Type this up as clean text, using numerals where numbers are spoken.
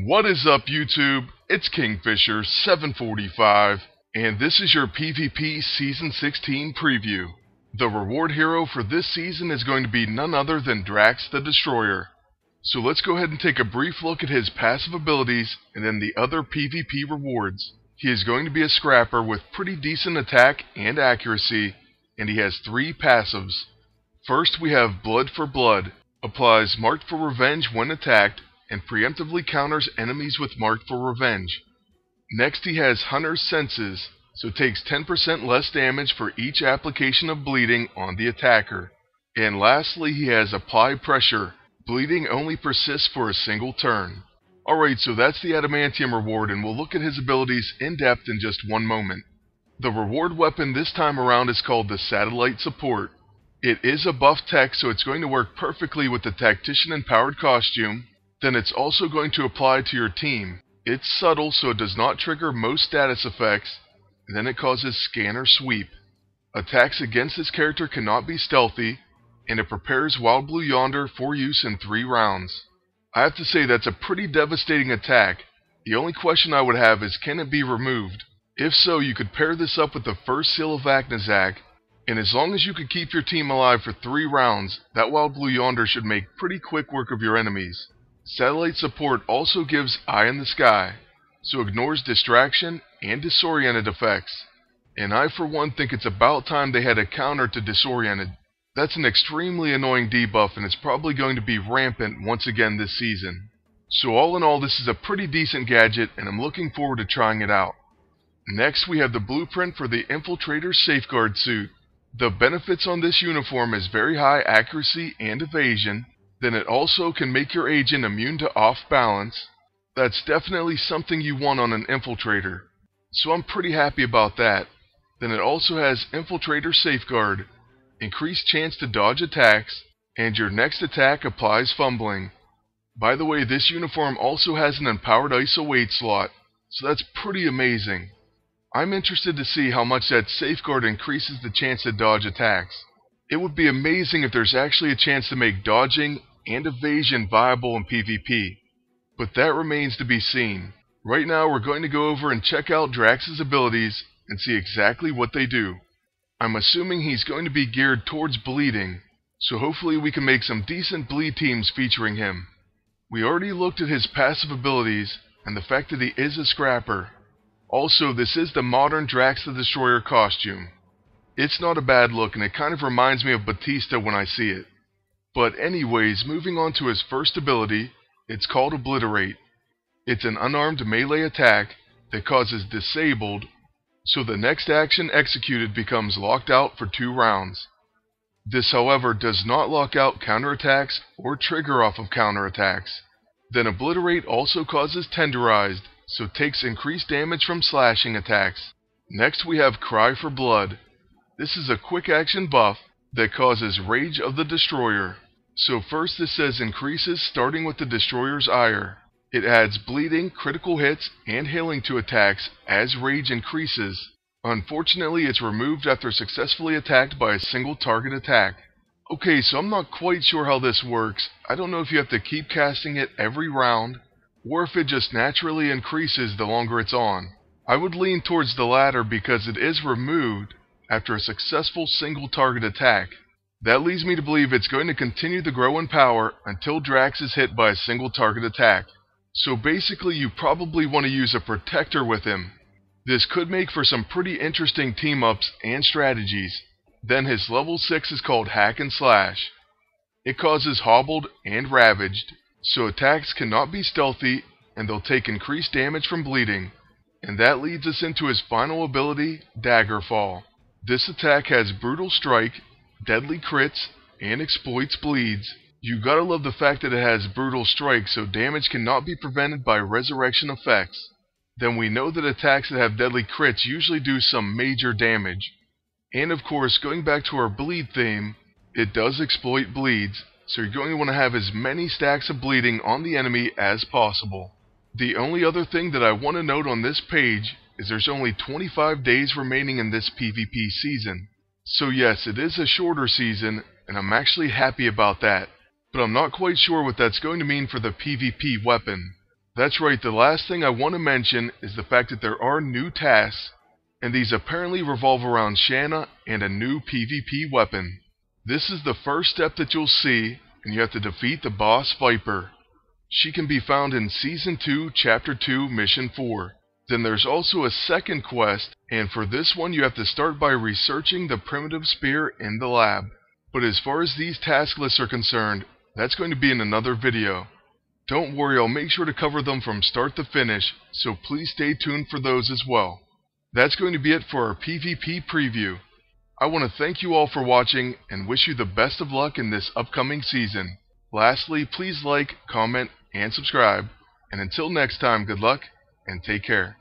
What is up, YouTube? It's Kingfisher745, and this is your PvP Season 16 preview. The reward hero for this season is going to be none other than Drax the Destroyer. So let's go ahead and take a brief look at his passive abilities and then the other PvP rewards. He is going to be a scrapper with pretty decent attack and accuracy, and he has 3 passives. First, we have Blood for Blood. Applies Marked for Revenge when attacked, and preemptively counters enemies with Marked for Revenge. Next, he has Hunter's Senses, so takes 10% less damage for each application of bleeding on the attacker. And lastly, he has Apply Pressure. Bleeding only persists for a single turn. Alright, so that's the Adamantium reward, and we'll look at his abilities in depth in just one moment. The reward weapon this time around is called the Satellite Support. It is a buff tech, so it's going to work perfectly with the Tactician Empowered costume. Then it's also going to apply to your team. It's subtle, so it does not trigger most status effects, and then it causes Scanner Sweep. Attacks against this character cannot be stealthy, and it prepares Wild Blue Yonder for use in 3 rounds. I have to say that's a pretty devastating attack. The only question I would have is, can it be removed? If so, you could pair this up with the first Seal of Aknazak, and as long as you could keep your team alive for 3 rounds, that Wild Blue Yonder should make pretty quick work of your enemies. Satellite Support also gives Eye in the Sky, so ignores distraction and disoriented effects. And I for one think it's about time they had a counter to disoriented. That's an extremely annoying debuff, and it's probably going to be rampant once again this season. So all in all, this is a pretty decent gadget, and I'm looking forward to trying it out. Next, we have the blueprint for the Infiltrator Safeguard suit. The benefits on this uniform is very high accuracy and evasion. Then it also can make your agent immune to off balance. That's definitely something you want on an infiltrator, so I'm pretty happy about that. Then it also has Infiltrator Safeguard, increased chance to dodge attacks, and your next attack applies fumbling. By the way, this uniform also has an Empowered ISO weight slot, so that's pretty amazing. I'm interested to see how much that Safeguard increases the chance to dodge attacks. It would be amazing if there's actually a chance to make dodging and evasion viable in PvP, but that remains to be seen. Right now we're going to go over and check out Drax's abilities and see exactly what they do. I'm assuming he's going to be geared towards bleeding, so hopefully we can make some decent bleed teams featuring him. We already looked at his passive abilities and the fact that he is a scrapper. Also, this is the modern Drax the Destroyer costume. It's not a bad look, and it kind of reminds me of Batista when I see it. But anyways, moving on to his first ability, it's called Obliterate. It's an unarmed melee attack that causes Disabled, so the next action executed becomes locked out for 2 rounds. This, however, does not lock out counterattacks or trigger off of counterattacks. Then Obliterate also causes Tenderized, so takes increased damage from slashing attacks. Next we have Cry for Blood. This is a quick action buff that causes Rage of the Destroyer. So first this says increases starting with the Destroyer's ire. It adds bleeding, critical hits, and healing to attacks as Rage increases. Unfortunately, it's removed after successfully attacked by a single target attack. Okay, so I'm not quite sure how this works. I don't know if you have to keep casting it every round, or if it just naturally increases the longer it's on. I would lean towards the latter because it is removed after a successful single target attack. That leads me to believe it's going to continue to grow in power until Drax is hit by a single target attack. So basically you probably want to use a protector with him. This could make for some pretty interesting team-ups and strategies. Then his level 6 is called Hack and Slash. It causes Hobbled and Ravaged, so attacks cannot be stealthy and they'll take increased damage from bleeding. And that leads us into his final ability, Daggerfall. This attack has Brutal Strike, deadly crits, and exploits bleeds. You gotta love the fact that it has Brutal Strike, so damage cannot be prevented by resurrection effects. Then we know that attacks that have deadly crits usually do some major damage. And of course, going back to our bleed theme, it does exploit bleeds, so you're going to want to have as many stacks of bleeding on the enemy as possible. The only other thing that I want to note on this page is there's only 25 days remaining in this PvP season. So yes, it is a shorter season, and I'm actually happy about that. But I'm not quite sure what that's going to mean for the PvP weapon. That's right, the last thing I want to mention is the fact that there are new tasks, and these apparently revolve around Shanna and a new PvP weapon. This is the first step that you'll see, and you have to defeat the boss Viper. She can be found in Season 2, Chapter 2, Mission 4. Then there's also a second quest, and for this one you have to start by researching the primitive spear in the lab. But as far as these task lists are concerned, that's going to be in another video. Don't worry, I'll make sure to cover them from start to finish, so please stay tuned for those as well. That's going to be it for our PvP preview. I want to thank you all for watching and wish you the best of luck in this upcoming season. Lastly, please like, comment, and subscribe. And until next time, good luck and take care.